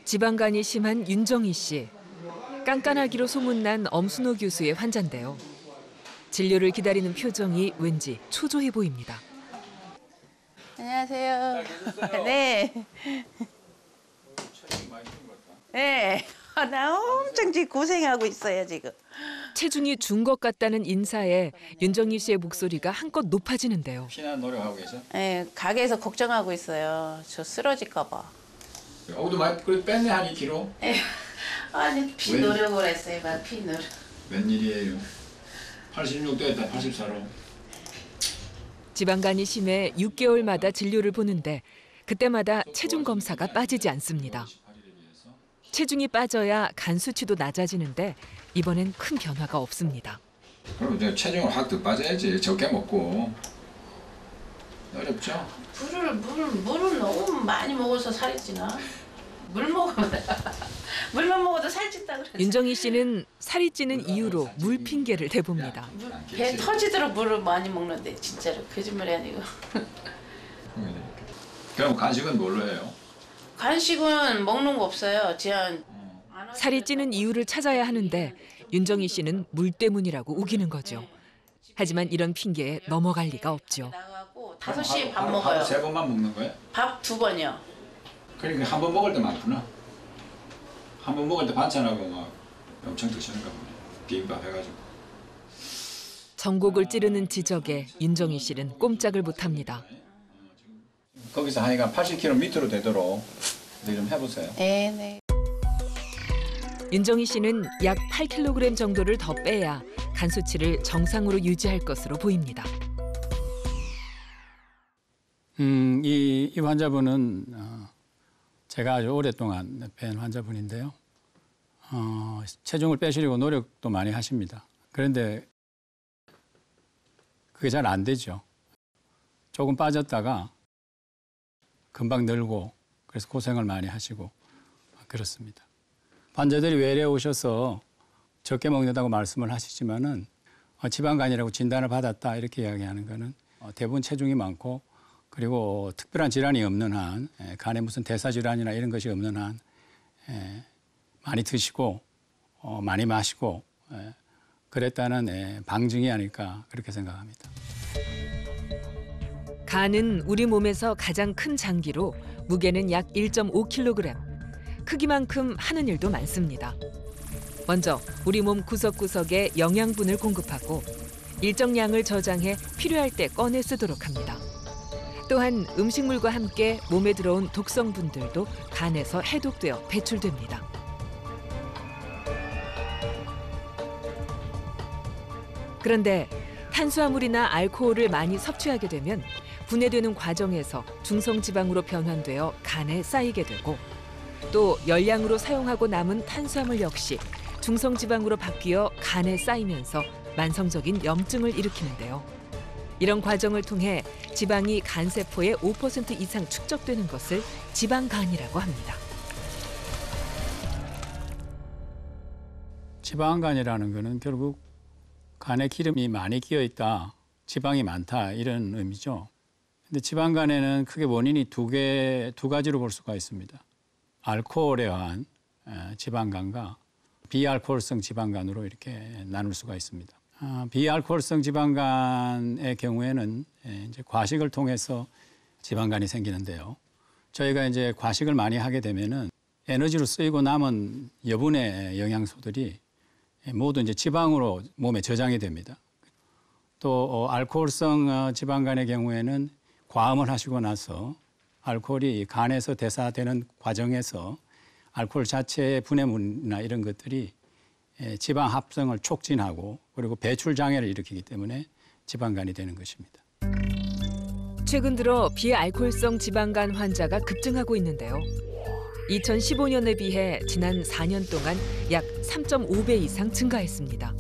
지방간이 심한 윤정희 씨. 깐깐하기로 소문난 엄순호 교수의 환자인데요. 진료를 기다리는 표정이 왠지 초조해 보입니다. 안녕하세요. 네. 네. 나 엄청 지금 고생하고 있어요, 지금. 체중이 준 것 같다는 인사에 윤정희 씨의 목소리가 한껏 높아지는데요. 피나 노력하고 계세요? 네, 가게에서 걱정하고 있어요. 저 쓰러질까 봐. 어도 많이 뺐네, 한 2kg? 네. 아니, 피 노력을 했어요, 피 노력. 웬일이에요? 86 됐다, 84로. 지방간이 심해 6개월마다 진료를 보는데 그때마다 체중 검사가 빠지지 않습니다. 체중이 빠져야 간 수치도 낮아지는데 이번엔 큰 변화가 없습니다. 그럼 이제 체중을 확 더 빠져야지. 적게 먹고. 어렵죠? 물을 너무 많이 먹어서 살이 찌나? 물만 먹어도 살찐다 그러지. 윤정희 씨는 살이 찌는 이유로 물 핑계를 대봅니다. 배 터지도록 물을 많이 먹는데 진짜로 거짓말이 아니고. 그럼 간식은 뭘로 해요? 간식은 먹는 거 없어요. 제한. 살이 찌는 이유를 찾아야 하는데 윤정희 씨는 물 때문이라고 우기는 거죠. 하지만 이런 핑계에 넘어갈 리가 없죠. 나가고 5시에 밥 먹어요. 하루 3번만 먹는 거예요? 밥 2번이요. 그러니까 한 번 먹을 때 많구나. 한 번 먹을 때 반찬하고 막 엄청 드시는가 보네. 비빔밥 해가지고. 전곡을 찌르는 지적에 윤정희 씨는 꼼짝을 못합니다. 거기서 하니까 80kg 밑으로 되도록 좀 해보세요. 네. 윤정희 씨는 약 8kg 정도를 더 빼야 간 수치를 정상으로 유지할 것으로 보입니다. 이 환자분은 제가 아주 오랫동안 뵌 환자분인데요. 체중을 빼시려고 노력도 많이 하십니다. 그런데 그게 잘 안 되죠. 조금 빠졌다가 금방 늘고 그래서 고생을 많이 하시고 그렇습니다. 환자들이 외래 오셔서 적게 먹는다고 말씀을 하시지만은 지방간이라고 진단을 받았다 이렇게 이야기하는 거는 대부분 체중이 많고 그리고 특별한 질환이 없는 한 간에 무슨 대사 질환이나 이런 것이 없는 한 많이 드시고 많이 마시고 그랬다는 방증이 아닐까 그렇게 생각합니다. 간은 우리 몸에서 가장 큰 장기로 무게는 약 1.5kg. 크기만큼 하는 일도 많습니다. 먼저 우리 몸 구석구석에 영양분을 공급하고 일정량을 저장해 필요할 때 꺼내 쓰도록 합니다. 또한 음식물과 함께 몸에 들어온 독성분들도 간에서 해독되어 배출됩니다. 그런데 탄수화물이나 알코올을 많이 섭취하게 되면 분해되는 과정에서 중성지방으로 변환되어 간에 쌓이게 되고 또 열량으로 사용하고 남은 탄수화물 역시 중성지방으로 바뀌어 간에 쌓이면서 만성적인 염증을 일으키는데요. 이런 과정을 통해 지방이 간세포의 5% 이상 축적되는 것을 지방간이라고 합니다. 지방간이라는 것은 결국 간에 기름이 많이 끼어 있다, 지방이 많다 이런 의미죠. 근데 지방간에는 크게 원인이 두 가지로 볼 수가 있습니다. 알코올에 의한 지방간과 비알코올성 지방간으로 이렇게 나눌 수가 있습니다. 비알코올성 지방간의 경우에는 이제 과식을 통해서 지방간이 생기는데요. 저희가 이제 과식을 많이 하게 되면은 에너지로 쓰이고 남은 여분의 영양소들이 모두 이제 지방으로 몸에 저장이 됩니다. 또 알코올성 지방간의 경우에는 과음을 하시고 나서 알코올이 간에서 대사되는 과정에서 알코올 자체의 분해물이나 이런 것들이 지방 합성을 촉진하고 그리고 배출 장애를 일으키기 때문에 지방간이 되는 것입니다. 최근 들어 비알코올성 지방간 환자가 급증하고 있는데요. 2015년에 비해 지난 4년 동안 약 3.5배 이상 증가했습니다.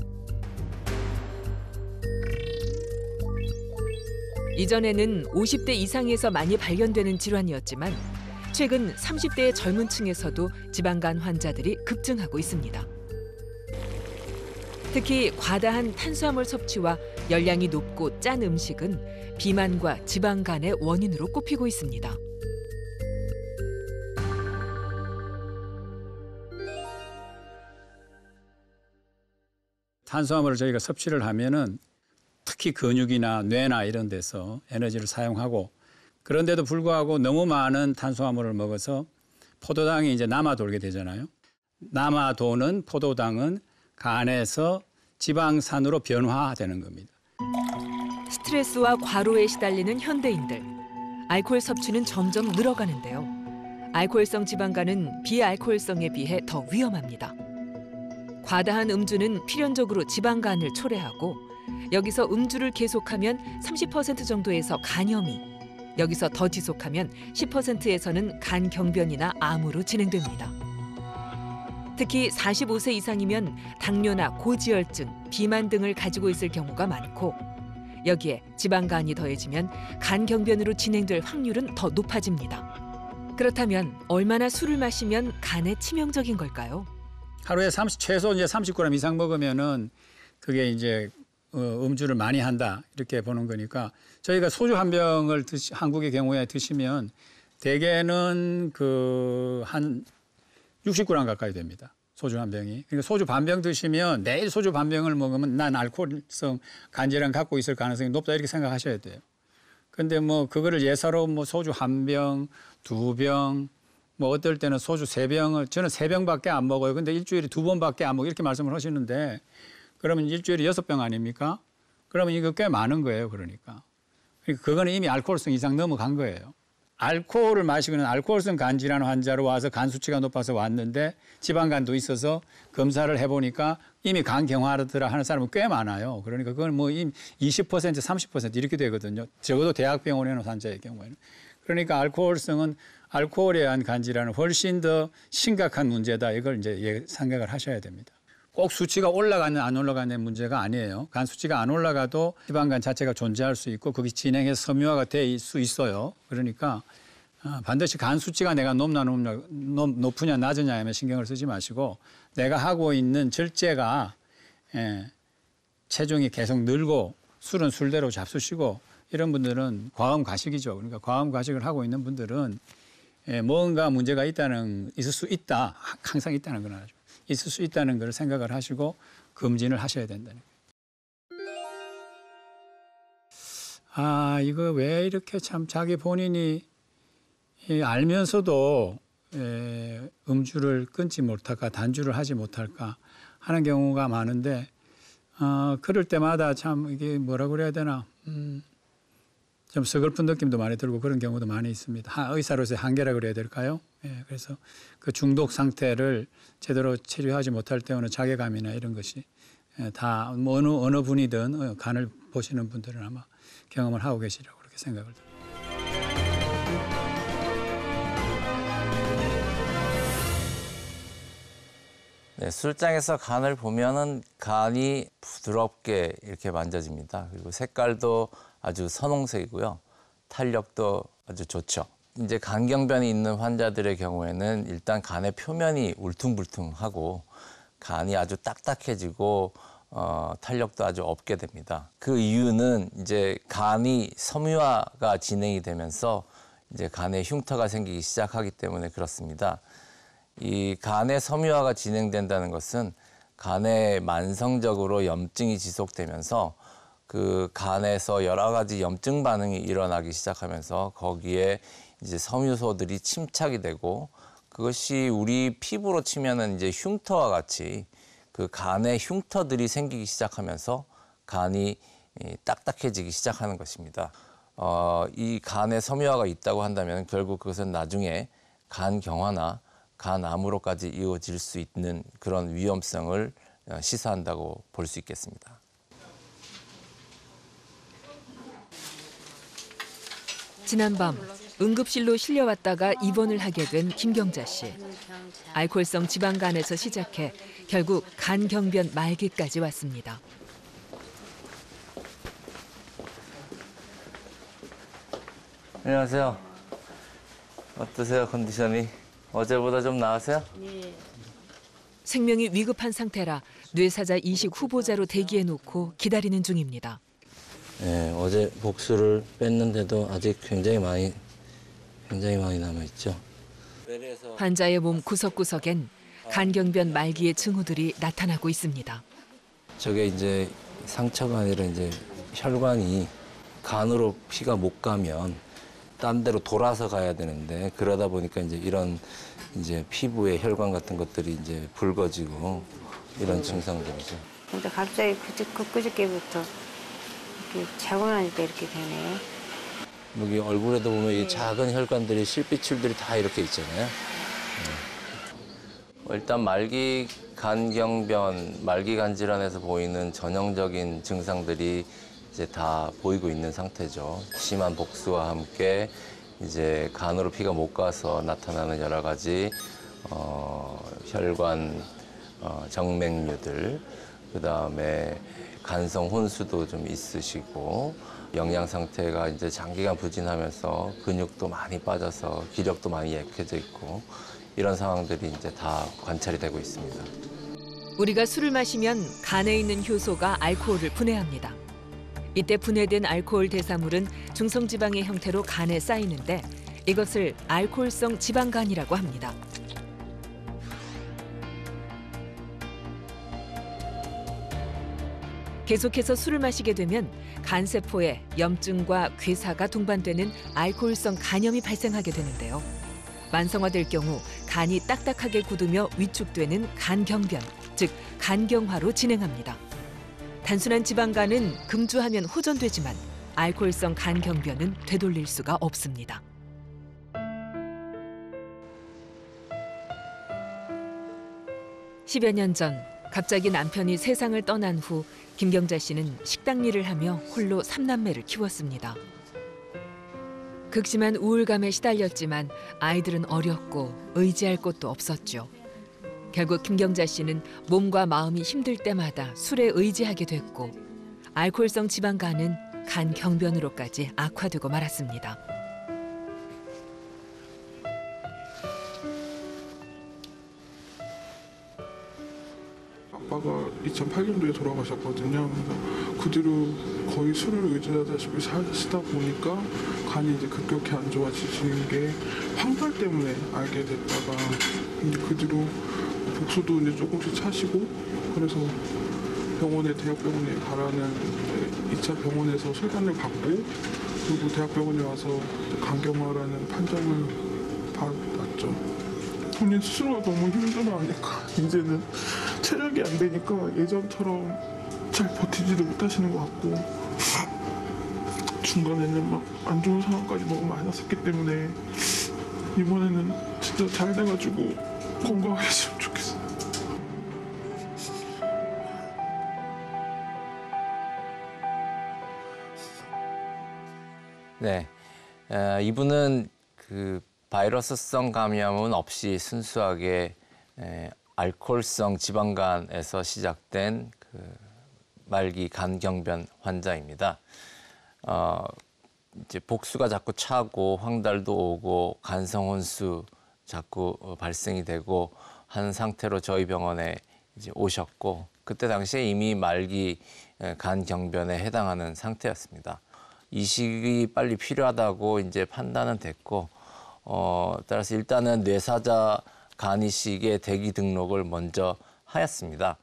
이전에는 50대 이상에서 많이 발견되는 질환이었지만 최근 30대의 젊은 층에서도 지방간 환자들이 급증하고 있습니다. 특히 과다한 탄수화물 섭취와 열량이 높고 짠 음식은 비만과 지방간의 원인으로 꼽히고 있습니다. 탄수화물을 저희가 섭취를 하면은 특히 근육이나 뇌나 이런 데서 에너지를 사용하고 그런데도 불구하고 너무 많은 탄수화물을 먹어서 포도당이 이제 남아 돌게 되잖아요. 남아 도는 포도당은 간에서 지방산으로 변화되는 겁니다. 스트레스와 과로에 시달리는 현대인들. 알코올 섭취는 점점 늘어가는데요. 알코올성 지방간은 비알코올성에 비해 더 위험합니다. 과다한 음주는 필연적으로 지방간을 초래하고 여기서 음주를 계속하면 30% 정도에서 간염이, 여기서 더 지속하면 10%에서는 간경변이나 암으로 진행됩니다. 특히 45세 이상이면 당뇨나 고지혈증, 비만 등을 가지고 있을 경우가 많고 여기에 지방간이 더해지면 간경변으로 진행될 확률은 더 높아집니다. 그렇다면 얼마나 술을 마시면 간에 치명적인 걸까요? 하루에 최소 이제 30g 이상 먹으면은 그게 이제 음주를 많이 한다 이렇게 보는 거니까 저희가 소주 한 병을 한국의 경우에 드시면 대개는 한 60g 가까이 됩니다. 소주 한 병이. 그러니까 소주 반 병 드시면 내일 소주 반 병을 먹으면 난 알코올성 간질환 갖고 있을 가능성이 높다 이렇게 생각하셔야 돼요. 근데 뭐 그거를 예사로 뭐 소주 한 병, 두 병, 뭐 어떨 때는 소주 세 병을 저는 세 병밖에 안 먹어요. 근데 일주일에 두 번밖에 안 먹어 이렇게 말씀을 하시는데 그러면 일주일에 6병 아닙니까? 그러면 이거 꽤 많은 거예요. 그러니까 그거는 이미 알코올성 이상 넘어간 거예요. 알코올을 마시고는 알코올성 간질환 환자로 와서 간 수치가 높아서 왔는데 지방간도 있어서 검사를 해보니까 이미 간 경화하더라 하는 사람은 꽤 많아요. 그러니까 그건 뭐 이미 20%, 30% 이렇게 되거든요. 적어도 대학병원에 있는 환자의 경우에는. 그러니까 알코올성은 알코올에 의한 간질환은 훨씬 더 심각한 문제다. 이걸 이제 생각을 하셔야 됩니다. 꼭 수치가 올라가는 안 올라가는 문제가 아니에요. 간 수치가 안 올라가도 지방간 자체가 존재할 수 있고 그게 진행해서 섬유화가 될 수 있어요. 그러니까 반드시 간 수치가 내가 높으냐 낮으냐 하면 신경을 쓰지 마시고 내가 하고 있는 절제가 체중이 계속 늘고 술은 술대로 잡수시고 이런 분들은 과음 과식이죠. 그러니까 과음 과식을 하고 있는 분들은 뭔가 문제가 있을 수 있다. 항상 있다는 건 아니죠. 있을 수 있다는 걸 생각을 하시고 검진을 하셔야 된다는 거예요. 이거 왜 이렇게 참 자기 본인이 알면서도 음주를 끊지 못할까, 단주를 하지 못할까 하는 경우가 많은데 그럴 때마다 참 이게 뭐라 그래야 되나 좀 서글픈 느낌도 많이 들고 그런 경우도 많이 있습니다. 의사로서의 한계라 그래야 될까요? 그래서 그 중독 상태를 제대로 치료하지 못할 때는 자괴감이나 이런 것이 다 뭐 어느 분이든 간을 보시는 분들은 아마 경험을 하고 계시라고 그렇게 생각을 합니다. 네, 술장에서 간을 보면은 간이 부드럽게 이렇게 만져집니다. 그리고 색깔도 아주 선홍색이고요. 탄력도 아주 좋죠. 이제 간경변이 있는 환자들의 경우에는 일단 간의 표면이 울퉁불퉁하고 간이 아주 딱딱해지고 탄력도 아주 없게 됩니다. 그 이유는 이제 간이 섬유화가 진행이 되면서 이제 간에 흉터가 생기기 시작하기 때문에 그렇습니다. 이 간의 섬유화가 진행된다는 것은 간에 만성적으로 염증이 지속되면서 그 간에서 여러 가지 염증 반응이 일어나기 시작하면서 거기에 이제 섬유소들이 침착이 되고 그것이 우리 피부로 치면은 이제 흉터와 같이 그 간에 흉터들이 생기기 시작하면서 간이 딱딱해지기 시작하는 것입니다. 이 간에 섬유화가 있다고 한다면 결국 그것은 나중에 간 경화나 간암으로까지 이어질 수 있는 그런 위험성을 시사한다고 볼 수 있겠습니다. 지난밤 응급실로 실려왔다가 입원을 하게 된 김경자 씨. 알코올성 지방간에서 시작해 결국 간경변 말기까지 왔습니다. 안녕하세요. 어떠세요, 컨디션이? 어제보다 좀 나으세요? 네. 생명이 위급한 상태라 뇌사자 이식 후보자로 대기해놓고 기다리는 중입니다. 네, 어제 복수를 뺐는데도 아직 굉장히 많이 남아있죠. 환자의 몸 구석구석엔 간경변 말기의 징후들이 나타나고 있습니다. 저게 이제 상처가 아니라 이제 혈관이 간으로 피가 못 가면 딴 데로 돌아서 가야 되는데 그러다 보니까 이제 이런 이제 피부에 혈관 같은 것들이 이제 붉어지고 이런 증상들이죠. 근데 갑자기 그저께부터 이렇게 자고 나니까 이렇게 되네요. 여기 얼굴에도 보면 이 작은 혈관들이 실핏줄들이 다 이렇게 있잖아요. 일단 말기 간경변, 말기 간 질환에서 보이는 전형적인 증상들이 이제 다 보이고 있는 상태죠. 심한 복수와 함께 이제 간으로 피가 못 가서 나타나는 여러 가지 혈관 정맥류들, 그다음에 간성 혼수도 좀 있으시고 영양 상태가 이제 장기간 부진하면서 근육도 많이 빠져서 기력도 많이 약해져 있고 이런 상황들이 이제 다 관찰이 되고 있습니다. 우리가 술을 마시면 간에 있는 효소가 알코올을 분해합니다. 이때 분해된 알코올 대사물은 중성지방의 형태로 간에 쌓이는데 이것을 알코올성 지방간이라고 합니다. 계속해서 술을 마시게 되면 간세포에 염증과 괴사가 동반되는 알코올성 간염이 발생하게 되는데요. 만성화될 경우 간이 딱딱하게 굳으며 위축되는 간경변, 즉 간경화로 진행합니다. 단순한 지방간은 금주하면 호전되지만 알코올성 간경변은 되돌릴 수가 없습니다. (10여 년) 전 갑자기 남편이 세상을 떠난 후 김경자 씨는 식당 일을 하며 홀로 3남매를 키웠습니다. 극심한 우울감에 시달렸지만 아이들은 어렸고 의지할 곳도 없었죠. 결국 김경자 씨는 몸과 마음이 힘들 때마다 술에 의지하게 됐고 알코올성 지방간은 간 경변으로까지 악화되고 말았습니다. 아빠가 2008년도에 돌아가셨거든요. 그래서 그 뒤로 거의 술을 의지하다시피 사시다 보니까 간이 이제 급격히 안 좋아지시는 게 황달 때문에 알게 됐다가 이제 그 뒤로 복수도 이제 조금씩 차시고 그래서 대학병원에 가라는 2차 병원에서 설단을 받고 그리고 대학병원에 와서 간경화라는 판정을 받았죠. 본인 스스로가 너무 힘들어하니까 이제는 체력이 안 되니까 예전처럼 잘 버티지도 못하시는 것 같고 중간에는 막 안 좋은 상황까지 너무 많았었기 때문에 이번에는 진짜 잘 돼가지고 건강하셨으면 좋겠어요. 네, 이분은 그 바이러스성 감염은 없이 순수하게 알코올성 지방간에서 시작된 그 말기 간경변 환자입니다. 이제 복수가 자꾸 차고 황달도 오고 간성혼수 자꾸 발생이 되고 한 상태로 저희 병원에 이제 오셨고 그때 당시에 이미 말기 간경변에 해당하는 상태였습니다. 이식이 빨리 필요하다고 이제 판단은 됐고 따라서 일단은 뇌사자 간이식의 대기 등록을 먼저 하였습니다.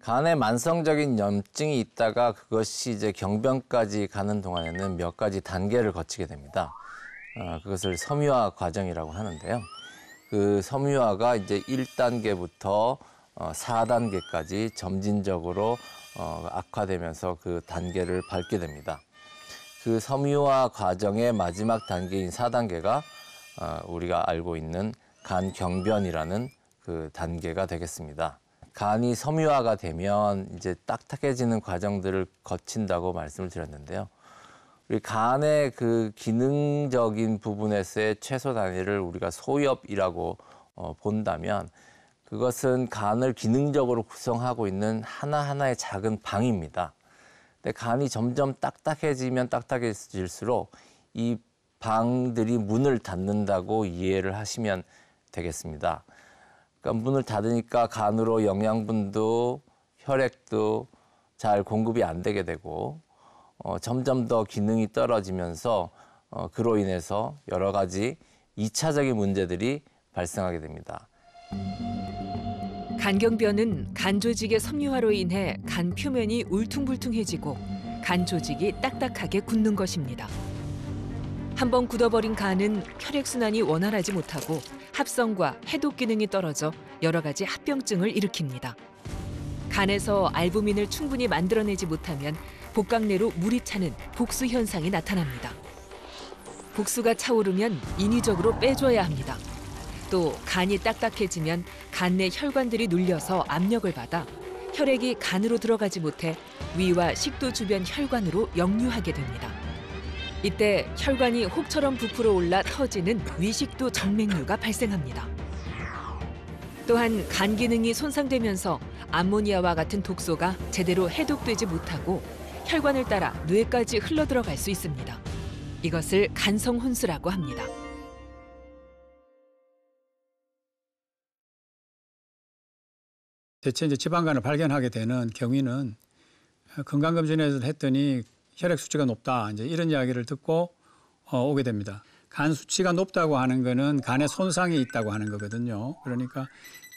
간에 만성적인 염증이 있다가 그것이 이제 경변까지 가는 동안에는 몇 가지 단계를 거치게 됩니다. 그것을 섬유화 과정이라고 하는데요. 그 섬유화가 이제 1단계부터 4단계까지 점진적으로 악화되면서 그 단계를 밟게 됩니다. 그 섬유화 과정의 마지막 단계인 4단계가 우리가 알고 있는 간경변이라는 그 단계가 되겠습니다. 간이 섬유화가 되면 이제 딱딱해지는 과정들을 거친다고 말씀을 드렸는데요. 우리 간의 그 기능적인 부분에서의 최소 단위를 우리가 소엽이라고 본다면 그것은 간을 기능적으로 구성하고 있는 하나하나의 작은 방입니다. 근데 간이 점점 딱딱해지면 딱딱해질수록 이 방들이 문을 닫는다고 이해를 하시면 되겠습니다. 그러니까 문을 닫으니까 간으로 영양분도 혈액도 잘 공급이 안 되게 되고 점점 더 기능이 떨어지면서 그로 인해서 여러 가지 2차적인 문제들이 발생하게 됩니다. 간경변은 간 조직의 섬유화로 인해 간 표면이 울퉁불퉁해지고 간 조직이 딱딱하게 굳는 것입니다. 한번 굳어버린 간은 혈액순환이 원활하지 못하고 합성과 해독 기능이 떨어져 여러 가지 합병증을 일으킵니다. 간에서 알부민을 충분히 만들어내지 못하면 복강내로 물이 차는 복수 현상이 나타납니다. 복수가 차오르면 인위적으로 빼줘야 합니다. 또 간이 딱딱해지면 간 내 혈관들이 눌려서 압력을 받아 혈액이 간으로 들어가지 못해 위와 식도 주변 혈관으로 역류하게 됩니다. 이때 혈관이 혹처럼 부풀어 올라 터지는 위식도 정맥류가 발생합니다. 또한 간 기능이 손상되면서 암모니아와 같은 독소가 제대로 해독되지 못하고 혈관을 따라 뇌까지 흘러들어갈 수 있습니다. 이것을 간성 혼수라고 합니다. 대체 이제 지방간을 발견하게 되는 경위는 건강검진에서 했더니 혈액 수치가 높다, 이제 이런 이야기를 듣고 오게 됩니다. 간 수치가 높다고 하는 거는 간에 손상이 있다고 하는 거거든요. 그러니까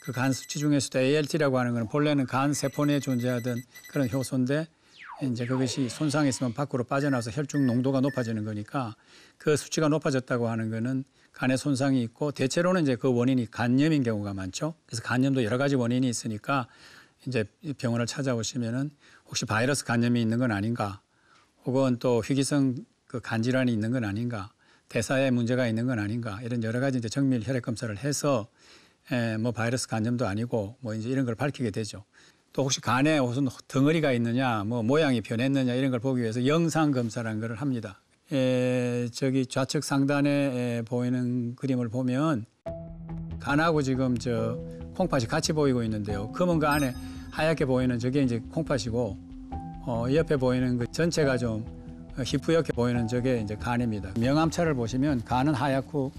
그 간 수치 중에서도 ALT라고 하는 거는 본래는 간 세포 내에 존재하던 그런 효소인데 이제 그것이 손상이 있으면 밖으로 빠져나와서 혈중 농도가 높아지는 거니까 그 수치가 높아졌다고 하는 거는 간에 손상이 있고 대체로는 이제 그 원인이 간염인 경우가 많죠. 그래서 간염도 여러 가지 원인이 있으니까 이제 병원을 찾아오시면은 혹시 바이러스 간염이 있는 건 아닌가, 혹은 또 희귀성 그 간질환이 있는 건 아닌가, 대사에 문제가 있는 건 아닌가, 이런 여러 가지 이제 정밀 혈액 검사를 해서 뭐 바이러스 간염도 아니고 뭐 이제 이런 걸 밝히게 되죠. 또 혹시 간에 무슨 덩어리가 있느냐, 뭐 모양이 변했느냐 이런 걸 보기 위해서 영상 검사라는 걸 합니다. 저기 좌측 상단에 보이는 그림을 보면 간하고 지금 저 콩팥이 같이 보이고 있는데요. 검은 거 안에 하얗게 보이는 저게 이제 콩팥이고, 옆에 보이는 그 전체가 좀 희뿌옇게 보이는 저게 이제 간입니다. 명암차를 보시면 간은 하얗고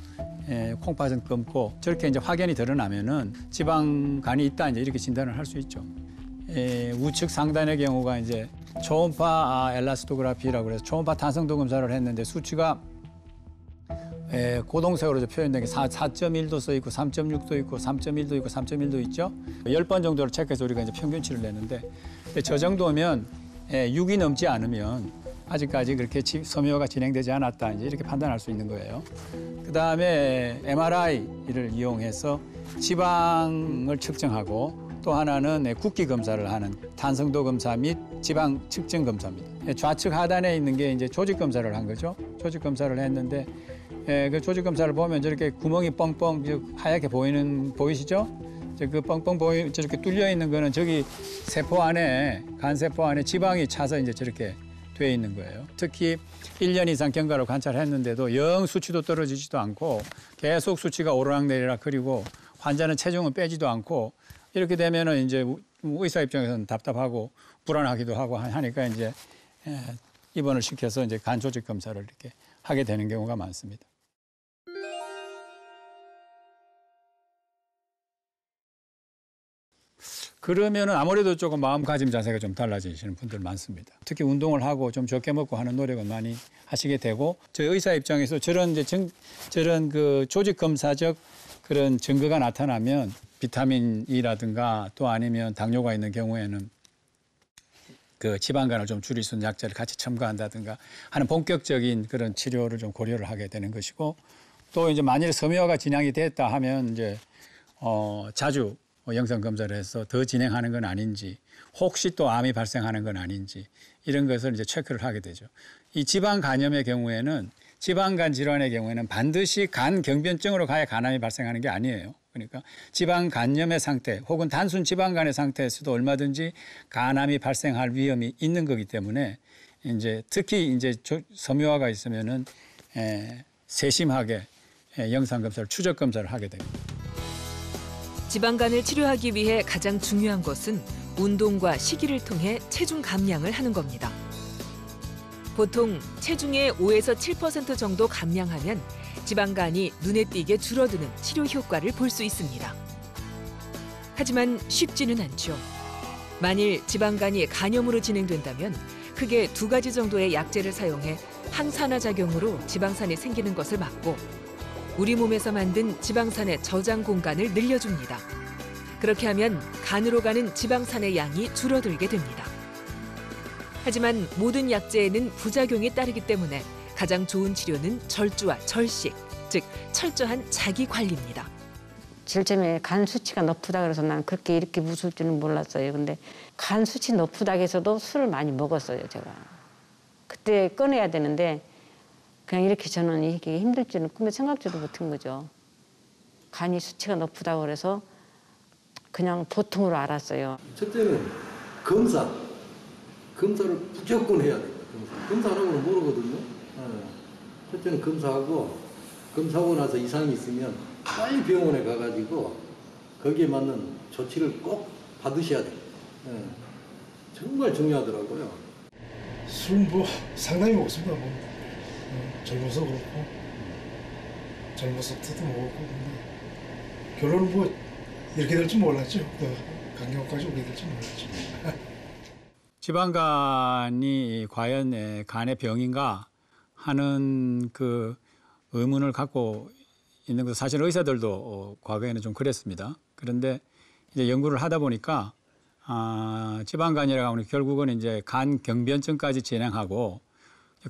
콩팥은 검고, 저렇게 이제 확연히 드러나면은 지방간이 있다 이제 이렇게 진단을 할 수 있죠. 우측 상단의 경우가 이제 초음파 엘라스토그라피라고 그래서 초음파 탄성도 검사를 했는데 수치가 고동색으로 표현된 게 4.1도 써 있고 3.6도 있고 3.1도 있고 3.1도 있죠. 10번 정도를 체크해서 우리가 이제 평균치를 내는데 저 정도면 6이 넘지 않으면 아직까지 그렇게 섬유화가 진행되지 않았다 이제 이렇게 판단할 수 있는 거예요. 그다음에 MRI를 이용해서 지방을 측정하고, 또 하나는 굵기 검사를 하는 탄성도 검사 및 지방 측정 검사입니다. 좌측 하단에 있는 게 이제 조직 검사를 한 거죠. 조직 검사를 했는데 그 조직 검사를 보면 저렇게 구멍이 뻥뻥 하얗게 보이시죠? 그 뻥뻥 저렇게 뚫려 있는 거는 저기 세포 안에, 간 세포 안에 지방이 차서 이제 저렇게 돼 있는 거예요. 특히 1년 이상 경과를 관찰했는데도 영 수치도 떨어지지도 않고 계속 수치가 오르락내리락, 그리고 환자는 체중은 빼지도 않고, 이렇게 되면은 이제 의사 입장에서는 답답하고 불안하기도 하고 하니까 이제 입원을 시켜서 이제 간 조직 검사를 이렇게 하게 되는 경우가 많습니다. 그러면은 아무래도 조금 마음가짐 자세가 좀 달라지시는 분들 많습니다. 특히 운동을 하고 좀 적게 먹고 하는 노력은 많이 하시게 되고, 저희 의사 입장에서 저런 그 조직 검사적 그런 증거가 나타나면 비타민 E라든가 또 아니면 당뇨가 있는 경우에는 그 지방간을 좀 줄일 수 있는 약제를 같이 첨가한다든가 하는 본격적인 그런 치료를 좀 고려를 하게 되는 것이고, 또 이제 만일 섬유화가 진행이 됐다 하면 이제 자주 영상 검사를 해서 더 진행하는 건 아닌지, 혹시 또 암이 발생하는 건 아닌지 이런 것을 이제 체크를 하게 되죠. 이 지방 간염의 경우에는, 지방간 질환의 경우에는 반드시 간 경변증으로 가야 간암이 발생하는 게 아니에요. 그러니까 지방 간염의 상태 혹은 단순 지방간의 상태에서도 얼마든지 간암이 발생할 위험이 있는 거기 때문에 이제 특히 이제 섬유화가 있으면은 세심하게 영상 검사를, 추적 검사를 하게 됩니다. 지방간을 치료하기 위해 가장 중요한 것은 운동과 식이를 통해 체중 감량을 하는 겁니다. 보통 체중의 5에서 7% 정도 감량하면 지방간이 눈에 띄게 줄어드는 치료 효과를 볼 수 있습니다. 하지만 쉽지는 않죠. 만일 지방간이 간염으로 진행된다면 크게 2가지 정도의 약제를 사용해 항산화 작용으로 지방산이 생기는 것을 막고, 우리 몸에서 만든 지방산의 저장 공간을 늘려줍니다. 그렇게 하면 간으로 가는 지방산의 양이 줄어들게 됩니다. 하지만 모든 약재에는 부작용이 따르기 때문에 가장 좋은 치료는 절주와 절식, 즉 철저한 자기 관리입니다. 제일 처음에 간 수치가 높다 그래서 난 그렇게 이렇게 무서울 줄은 몰랐어요. 근데 간 수치 높다고 해서도 술을 많이 먹었어요, 제가. 그때 끊어야 되는데 그냥 이렇게 저는 이게 힘들 줄은 꿈에 생각지도 못한 거죠. 간이 수치가 높다고 그래서 그냥 보통으로 알았어요. 첫째는 검사를 무조건 해야 돼요. 검사 안 하고는 모르거든요. 첫째는 검사하고 나서 이상이 있으면 빨리 병원에 가가지고 거기에 맞는 조치를 꼭 받으셔야 돼요. 정말 중요하더라고요. 술 뭐 상당히 먹습니다. 젊어서 그렇고 젊어서 때도 먹었고 근데 결론은 뭐 이렇게 될 줄 몰랐죠. 강경까지 오게 될 줄 몰랐죠. 지방간이 과연 간의 병인가 하는 그 의문을 갖고 있는 것 사실 의사들도 과거에는 좀 그랬습니다. 그런데 이제 연구를 하다 보니까 지방간이라고 하면 결국은 이제 간 경변증까지 진행하고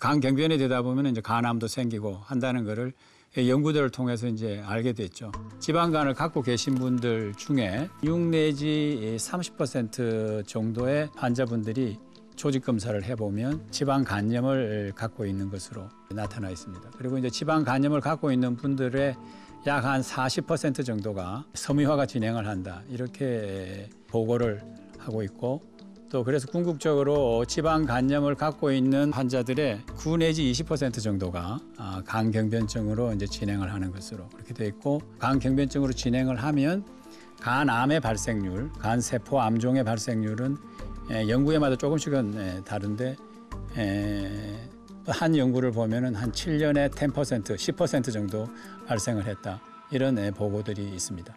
간 경변이 되다 보면 이제 간암도 생기고 한다는 거를 연구들을 통해서 이제 알게 됐죠. 지방간을 갖고 계신 분들 중에 6 내지 30% 정도의 환자분들이 조직 검사를 해보면 지방 간염을 갖고 있는 것으로 나타나 있습니다. 그리고 이제 지방 간염을 갖고 있는 분들의 약 한 40% 정도가 섬유화가 진행을 한다 이렇게 보고를 하고 있고 또 그래서 궁극적으로 지방 간염을 갖고 있는 환자들의 9 내지 20% 정도가 간경변증으로 이제 진행을 하는 것으로 그렇게 돼 있고 간경변증으로 진행을 하면 간암의 발생률, 간세포 암종의 발생률은 연구에마다 조금씩은 다른데 한 연구를 보면은 한 7년에 10%, 10% 정도 발생을 했다 이런 보고들이 있습니다.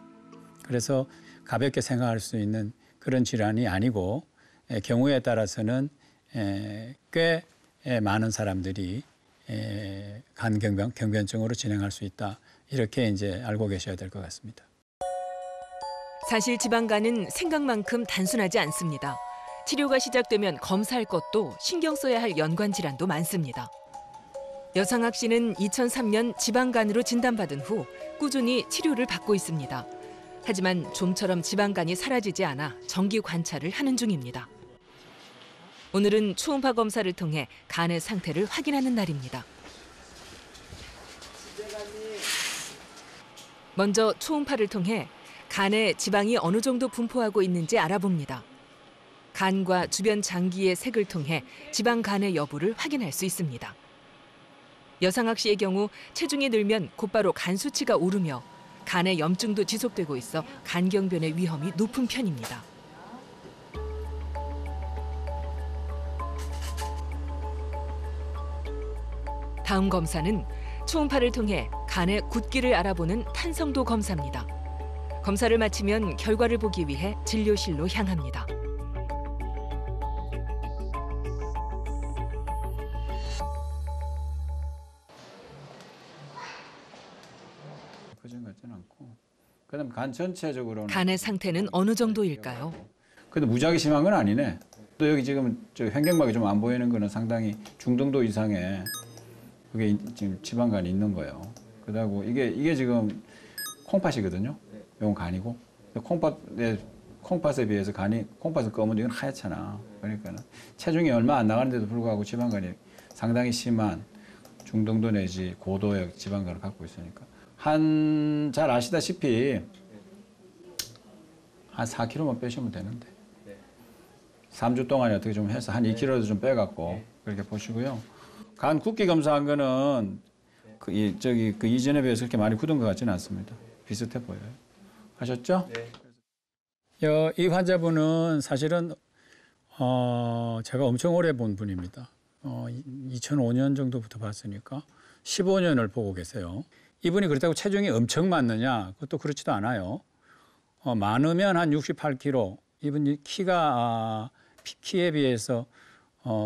그래서 가볍게 생각할 수 있는 그런 질환이 아니고 경우에 따라서는 꽤 많은 사람들이 간경변증으로 진행할 수 있다 이렇게 이제 알고 계셔야 될 것 같습니다. 사실 지방간은 생각만큼 단순하지 않습니다. 치료가 시작되면 검사할 것도 신경 써야 할 연관 질환도 많습니다. 여상학 씨는 2003년 지방간으로 진단받은 후 꾸준히 치료를 받고 있습니다. 하지만 좀처럼 지방간이 사라지지 않아 정기 관찰을 하는 중입니다. 오늘은 초음파 검사를 통해 간의 상태를 확인하는 날입니다. 먼저 초음파를 통해 간에 지방이 어느 정도 분포하고 있는지 알아봅니다. 간과 주변 장기의 색을 통해 지방 간의 여부를 확인할 수 있습니다. 여상학 씨의 경우 체중이 늘면 곧바로 간 수치가 오르며 간의 염증도 지속되고 있어 간경변의 위험이 높은 편입니다. 다음 검사는 초음파를 통해 간의 굳기를 알아보는 탄성도 검사입니다. 검사를 마치면 결과를 보기 위해 진료실로 향합니다. 그전 같지는 않고. 그다음 간 전체적으로는 간의 상태는 어느 정도일까요? 근데 무지하게 심한 건 아니네. 또 여기 지금 저 횡격막이 좀 안 보이는 거는 상당히 중등도 이상의 그게 지금 지방간이 있는 거예요. 그러고 이게 지금 콩팥이거든요. 이건 간이고 콩팥에 비해서 콩팥은 검은데 이건 하얗잖아. 그러니까는 체중이 얼마 안 나가는데도 불구하고 지방간이 상당히 심한 중등도 내지 고도의 지방간을 갖고 있으니까 잘 아시다시피 한 4kg만 빼시면 되는데 3주 동안에 어떻게 좀 해서 한 2kg도 좀 빼갖고 그렇게 보시고요. 간 굳기 검사한 거는 그 이전에 비해서 그렇게 많이 굳은 것 같지는 않습니다. 비슷해 보여요. 하셨죠? 네. 이 환자분은 사실은 제가 엄청 오래 본 분입니다. 2005년 정도부터 봤으니까 15년을 보고 계세요. 이분이 그렇다고 체중이 엄청 많느냐? 그것도 그렇지도 않아요. 많으면 한 68kg. 이분 키에 비해서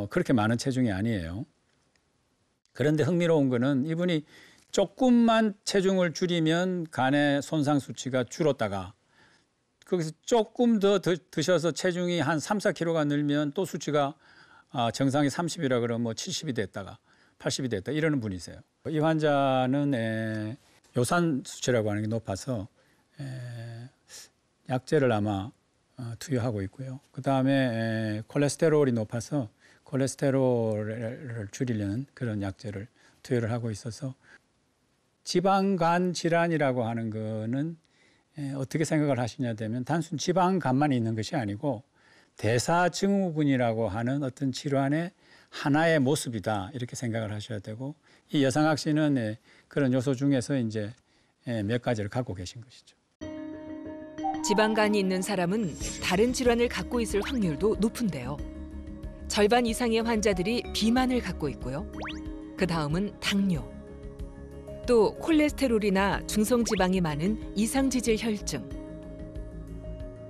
그렇게 많은 체중이 아니에요. 그런데 흥미로운 거는 이분이 조금만 체중을 줄이면 간의 손상 수치가 줄었다가 거기서 조금 더 드셔서 체중이 한 3, 4kg가 늘면 또 수치가 정상이 30이라 그러면 뭐 70이 됐다가 80이 됐다 이러는 분이세요. 이 환자는 요산 수치라고 하는 게 높아서 약제를 아마 투여하고 있고요. 그다음에 콜레스테롤이 높아서 콜레스테롤을 줄이려는 그런 약제를 투여를 하고 있어서 지방간 질환이라고 하는 거는 어떻게 생각을 하시냐면 단순 지방간만 있는 것이 아니고 대사증후군이라고 하는 어떤 질환의 하나의 모습이다 이렇게 생각을 하셔야 되고 이 여상학 씨는 그런 요소 중에서 이제 몇 가지를 갖고 계신 것이죠. 지방간이 있는 사람은 다른 질환을 갖고 있을 확률도 높은데요. 절반 이상의 환자들이 비만을 갖고 있고요. 그 다음은 당뇨. 또 콜레스테롤이나 중성지방이 많은 이상지질 혈증.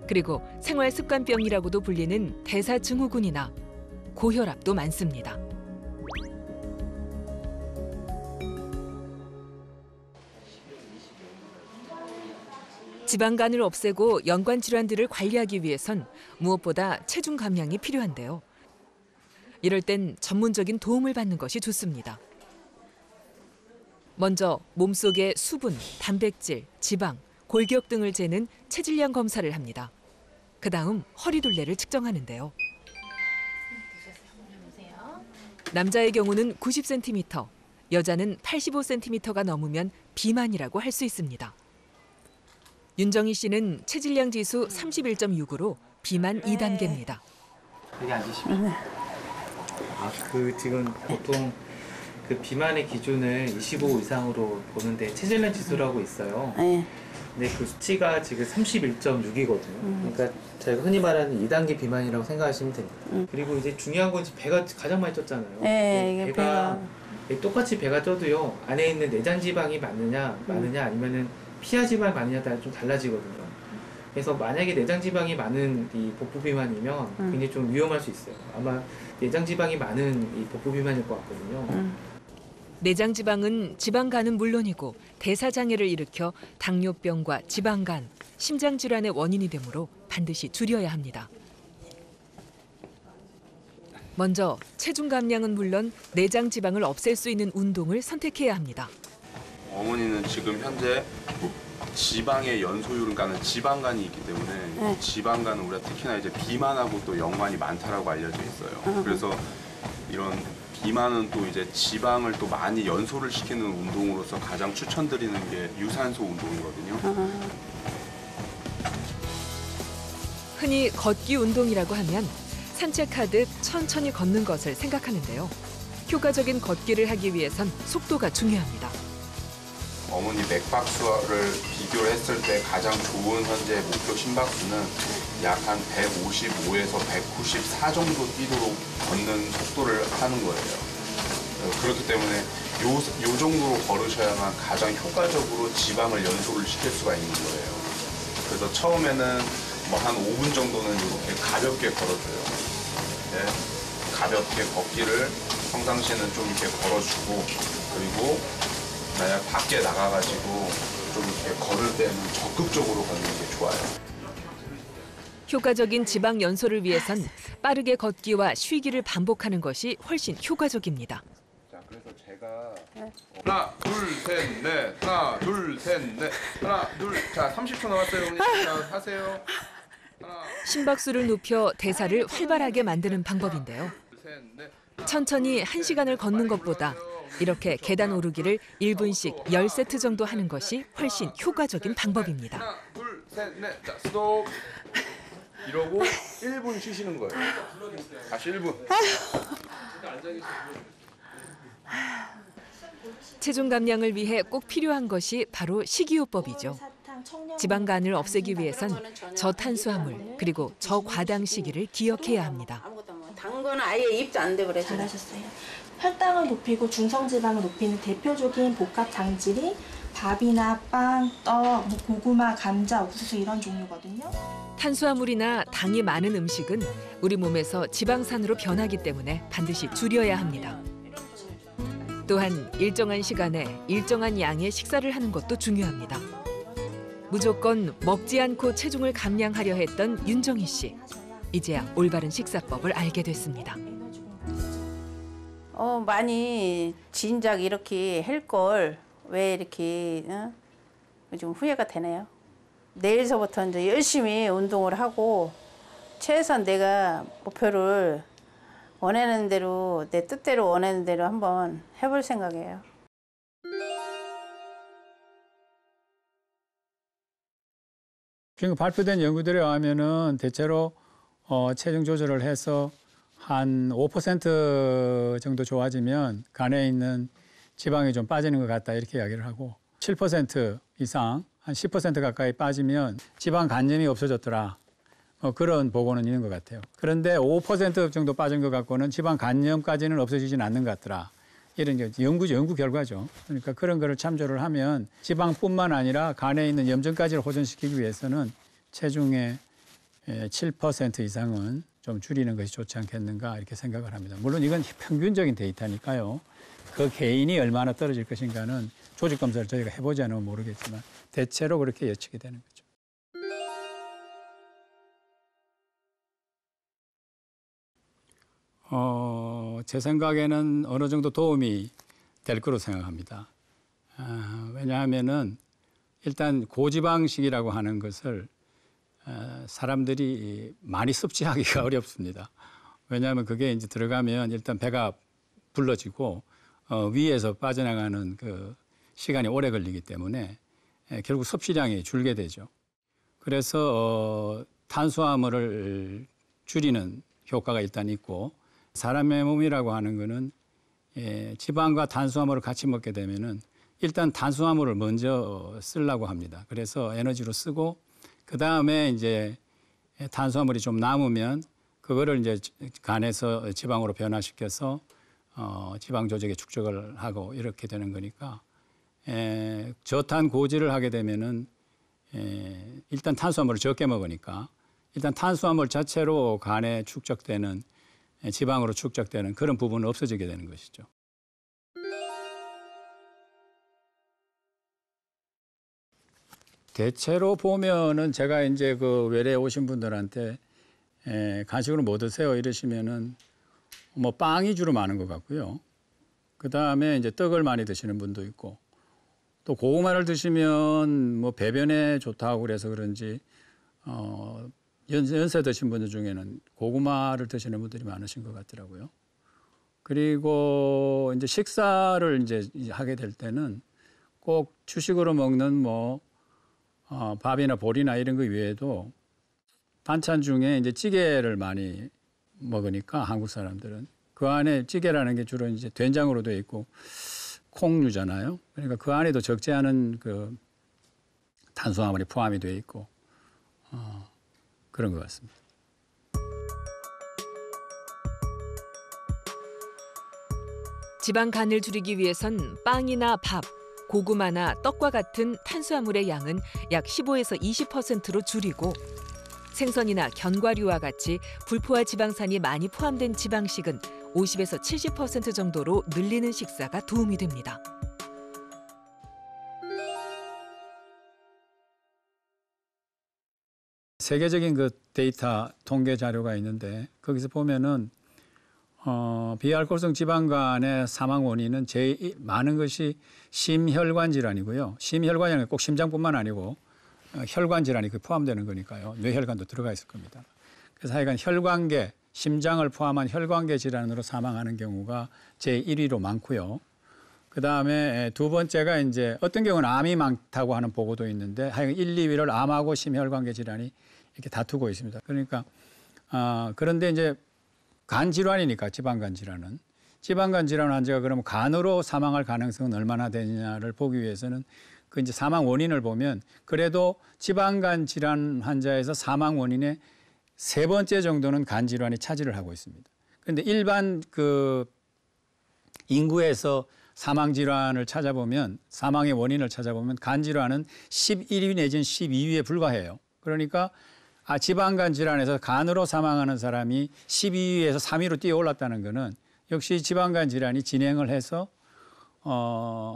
그리고 생활습관병이라고도 불리는 대사증후군이나 고혈압도 많습니다. 지방간을 없애고 연관 질환들을 관리하기 위해선 무엇보다 체중 감량이 필요한데요. 이럴 땐 전문적인 도움을 받는 것이 좋습니다. 먼저 몸속의 수분, 단백질, 지방, 골격 등을 재는 체질량 검사를 합니다. 그다음 허리둘레를 측정하는데요. 남자의 경우는 90cm, 여자는 85cm가 넘으면 비만이라고 할 수 있습니다. 윤정희 씨는 체질량 지수 31.6으로 비만 2단계입니다. 여기 앉으시면. 지금 보통 그 비만의 기준을 25 이상으로 보는데 체질량 지수라고 있어요. 근데 그 수치가 지금 31.6이거든요. 그러니까 저희가 흔히 말하는 2단계 비만이라고 생각하시면 됩니다. 그리고 이제 중요한 건 배가 가장 많이 쪘잖아요. 네, 배가 똑같이 배가 쪄도요. 안에 있는 내장 지방이 많으냐 아니면은 피하 지방이 많으냐에 따라 좀 달라지거든요. 그래서 만약에 내장 지방이 많은 이 복부 비만이면 굉장히 좀 위험할 수 있어요. 아마 내장 지방이 많은 이 복부 비만일 것 같거든요. 내장 지방은 지방간은 물론이고 대사장애를 일으켜 당뇨병과 지방간, 심장 질환의 원인이 되므로 반드시 줄여야 합니다. 먼저 체중 감량은 물론 내장 지방을 없앨 수 있는 운동을 선택해야 합니다. 어머니는 지금 현재 지방의 연소율, 그러니까 지방간이 있기 때문에 지방간은 우리가 특히나 이제 비만하고 또 연관이 많다라고 알려져 있어요. 그래서 이런 비만은 또 이제 지방을 또 많이 연소를 시키는 운동으로서 가장 추천드리는 게 유산소 운동이거든요. 흔히 걷기 운동이라고 하면 산책하듯 천천히 걷는 것을 생각하는데요. 효과적인 걷기를 하기 위해선 속도가 중요합니다. 어머니 맥박수를 비교를 했을 때 가장 좋은 현재 목표 심박수는 약 한 155에서 194 정도 뛰도록 걷는 속도를 하는 거예요. 그렇기 때문에 요 정도로 걸으셔야만 가장 효과적으로 지방을 연소를 시킬 수가 있는 거예요. 그래서 처음에는 뭐 한 5분 정도는 이렇게 가볍게 걸어줘요. 네, 가볍게 걷기를 평상시에는 좀 이렇게 걸어주고 그리고 만약 밖에 나가가지고 좀 이렇게 걸을 때는 적극적으로 걷는 게 좋아요. 효과적인 지방 연소를 위해선 빠르게 걷기와 쉬기를 반복하는 것이 훨씬 효과적입니다. 자, 그래서 제가 하나, 둘, 셋, 넷, 하나, 둘, 셋, 넷, 하나, 둘, 자, 30초 남았어요, 어머니. 자, 하세요. 하나, 심박수를 높여 대사를 활발하게 만드는 방법인데요. 천천히 1시간을 걷는 것보다 이렇게 계단 오르기를 1분씩 10세트 정도 하는 것이 훨씬 효과적인 방법입니다. 하나, 둘, 셋, 넷, 자, 스톱. 이러고 1분 쉬시는 거예요. 다시 1분. 체중 감량을 위해 꼭 필요한 것이 바로 식이요법이죠. 지방간을 없애기 위해선 저탄수화물 그리고 저과당 시기를 기억해야 합니다. 단 거는 아예 입도 안 돼 버려요. 잘하셨어요. 혈당을 높이고 중성지방을 높이는 대표적인 복합 장질이 밥이나 빵, 떡, 고구마, 감자, 옥수수 이런 종류거든요. 탄수화물이나 당이 많은 음식은 우리 몸에서 지방산으로 변하기 때문에 반드시 줄여야 합니다. 또한 일정한 시간에 일정한 양의 식사를 하는 것도 중요합니다. 무조건 먹지 않고 체중을 감량하려 했던 윤정희 씨. 이제야 올바른 식사법을 알게 됐습니다. 많이 진작 이렇게 할 걸 왜 이렇게 좀 후회가 되네요. 내일서부터 이제 열심히 운동을 하고 최소한 내가 목표를 원하는 대로 내 뜻대로 원하는 대로 한번 해볼 생각이에요. 지금 발표된 연구들에 의하면은 대체로 체중 조절을 해서 한 5% 정도 좋아지면 간에 있는 지방이 좀 빠지는 것 같다 이렇게 이야기를 하고 7% 이상 한 10% 가까이 빠지면 지방 간염이 없어졌더라. 그런 보고는 있는 것 같아요. 그런데 5% 정도 빠진 것 같고는 지방 간염까지는 없어지진 않는 것 같더라. 이런 연구 결과죠. 그러니까 그런 거를 참조를 하면 지방뿐만 아니라 간에 있는 염증까지를 호전시키기 위해서는 체중의 7% 이상은 좀 줄이는 것이 좋지 않겠는가 이렇게 생각을 합니다. 물론 이건 평균적인 데이터니까요. 그 개인이 얼마나 떨어질 것인가는 조직 검사를 저희가 해보지 않으면 모르겠지만 대체로 그렇게 예측이 되는 거죠. 제 생각에는 어느 정도 도움이 될 거로 생각합니다. 왜냐하면은 일단 고지방식이라고 하는 것을 사람들이 많이 섭취하기가 어렵습니다. 왜냐하면 그게 이제 들어가면 일단 배가 불러지고 위에서 빠져나가는 그 시간이 오래 걸리기 때문에 결국 섭취량이 줄게 되죠. 그래서 탄수화물을 줄이는 효과가 일단 있고 사람의 몸이라고 하는 거는 지방과 탄수화물을 같이 먹게 되면은 일단 탄수화물을 먼저 쓰려고 합니다. 그래서 에너지로 쓰고 그 다음에 이제 탄수화물이 좀 남으면 그거를 이제 간에서 지방으로 변화시켜서 지방 조직에 축적을 하고 이렇게 되는 거니까 저탄 고지를 하게 되면은 일단 탄수화물을 적게 먹으니까 일단 탄수화물 자체로 간에 축적되는 지방으로 축적되는 그런 부분은 없어지게 되는 것이죠. 대체로 보면은 제가 이제 그 외래에 오신 분들한테 간식으로 뭐 드세요 이러시면은 뭐 빵이 주로 많은 것 같고요. 그 다음에 이제 떡을 많이 드시는 분도 있고 또 고구마를 드시면 뭐 배변에 좋다고 그래서 그런지 연세 드신 분들 중에는 고구마를 드시는 분들이 많으신 것 같더라고요. 그리고 이제 식사를 이제 하게 될 때는 꼭 주식으로 먹는 뭐 밥이나 보리나 이런 거 외에도 반찬 중에 이제 찌개를 많이 먹으니까 한국 사람들은 그 안에 찌개라는 게 주로 이제 된장으로 되어 있고 콩류잖아요. 그러니까 그 안에도 적지 않은 그 탄수화물이 포함이 되어 있고 그런 것 같습니다. 지방 간을 줄이기 위해선 빵이나 밥, 고구마나 떡과 같은 탄수화물의 양은 약 15에서 20%로 줄이고 생선이나 견과류와 같이 불포화 지방산이 많이 포함된 지방식은 50에서 70% 정도로 늘리는 식사가 도움이 됩니다. 세계적인 그 데이터 통계 자료가 있는데 거기서 보면은 비알코올성 지방간의 사망 원인은 제일 많은 것이 심혈관 질환이고요. 심혈관이라는 꼭 심장뿐만 아니고 혈관 질환이 포함되는 거니까요. 뇌혈관도 들어가 있을 겁니다. 그래서 하여간 혈관계, 심장을 포함한 혈관계 질환으로 사망하는 경우가 제1위로 많고요. 그 다음에 두 번째가 이제 어떤 경우는 암이 많다고 하는 보고도 있는데 하여간 1, 2위를 암하고 심혈관계 질환이 이렇게 다투고 있습니다. 그러니까 그런데 이제 간 질환이니까 지방간 질환은 지방간 질환 환자가 그러면 간으로 사망할 가능성은 얼마나 되느냐를 보기 위해서는 그 이제 사망 원인을 보면 그래도 지방간 질환 환자에서 사망 원인의 3번째 정도는 간 질환이 차지를 하고 있습니다. 그런데 일반 그 인구에서 사망 질환을 찾아보면 사망의 원인을 찾아보면 간 질환은 11위 내지는 12위에 불과해요. 그러니까 지방간 질환에서 간으로 사망하는 사람이 12위에서 3위로 뛰어올랐다는 것은 역시 지방간 질환이 진행을 해서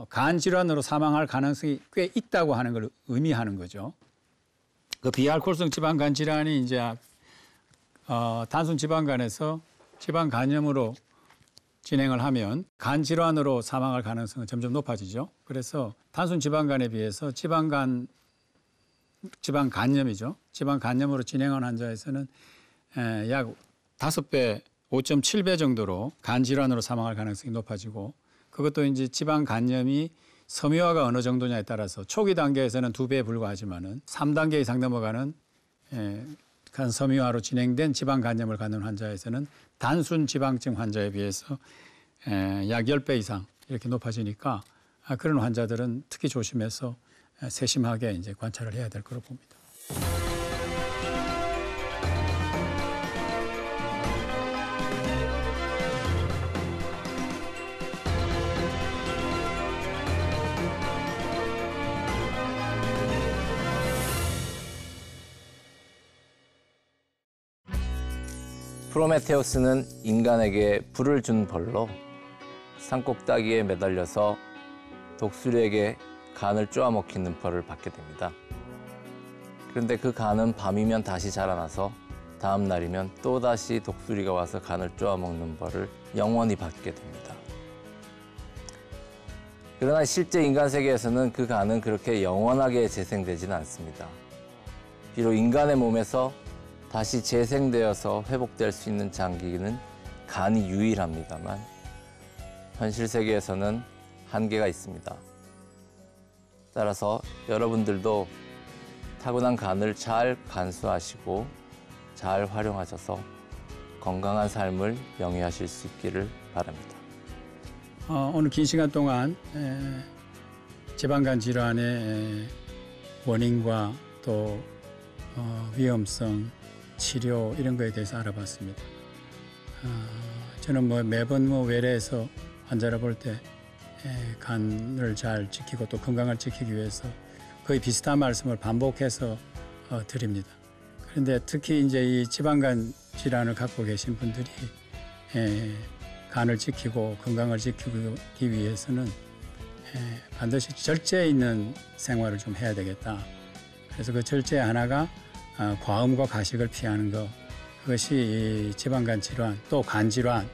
간 질환으로 사망할 가능성이 꽤 있다고 하는 걸 의미하는 거죠. 그 비알코올성 지방간 질환이 이제 단순 지방간에서 지방 간염으로 진행을 하면 간 질환으로 사망할 가능성은 점점 높아지죠. 그래서 단순 지방간에 비해서 지방 간염이죠. 지방 간염으로 진행한 환자에서는 약 5배, 5.7배 정도로 간 질환으로 사망할 가능성이 높아지고, 그것도 이제 지방 간염이 섬유화가 어느 정도냐에 따라서 초기 단계에서는 2배에 불과하지만은 3단계 이상 넘어가는 간 섬유화로 진행된 지방 간염을 갖는 환자에서는 단순 지방증 환자에 비해서 약 10배 이상 이렇게 높아지니까 그런 환자들은 특히 조심해서 세심하게 이제 관찰을 해야 될 거로 봅니다. 프로메테우스는 인간에게 불을 준 벌로 산꼭대기에 매달려서 독수리에게 간을 쪼아먹히는 벌을 받게 됩니다. 그런데 그 간은 밤이면 다시 자라나서 다음 날이면 또다시 독수리가 와서 간을 쪼아먹는 벌을 영원히 받게 됩니다. 그러나 실제 인간 세계에서는 그 간은 그렇게 영원하게 재생되지는 않습니다. 비록 인간의 몸에서 다시 재생되어서 회복될 수 있는 장기는 간이 유일합니다만 현실 세계에서는 한계가 있습니다. 따라서 여러분들도 타고난 간을 잘 간수하시고 잘 활용하셔서 건강한 삶을 영위하실 수 있기를 바랍니다. 오늘 긴 시간 동안 지방간 질환의 원인과 또 위험성, 치료 이런 거에 대해서 알아봤습니다. 저는 매번 외래에서 환자를 볼 때 간을 잘 지키고 또 건강을 지키기 위해서 거의 비슷한 말씀을 반복해서 드립니다. 그런데 특히 이제 이 지방간 질환을 갖고 계신 분들이 간을 지키고 건강을 지키기 위해서는 반드시 절제 있는 생활을 좀 해야 되겠다. 그래서 그 절제 하나가 과음과 가식을 피하는 것, 그것이 이 지방간 질환 또 간 질환을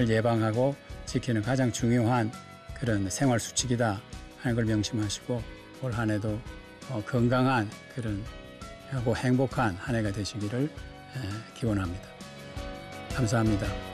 예방하고 지키는 가장 중요한 그런 생활 수칙이다 하는 걸 명심하시고 올 한 해도 건강한 그런 하고 행복한 한 해가 되시기를 기원합니다. 감사합니다.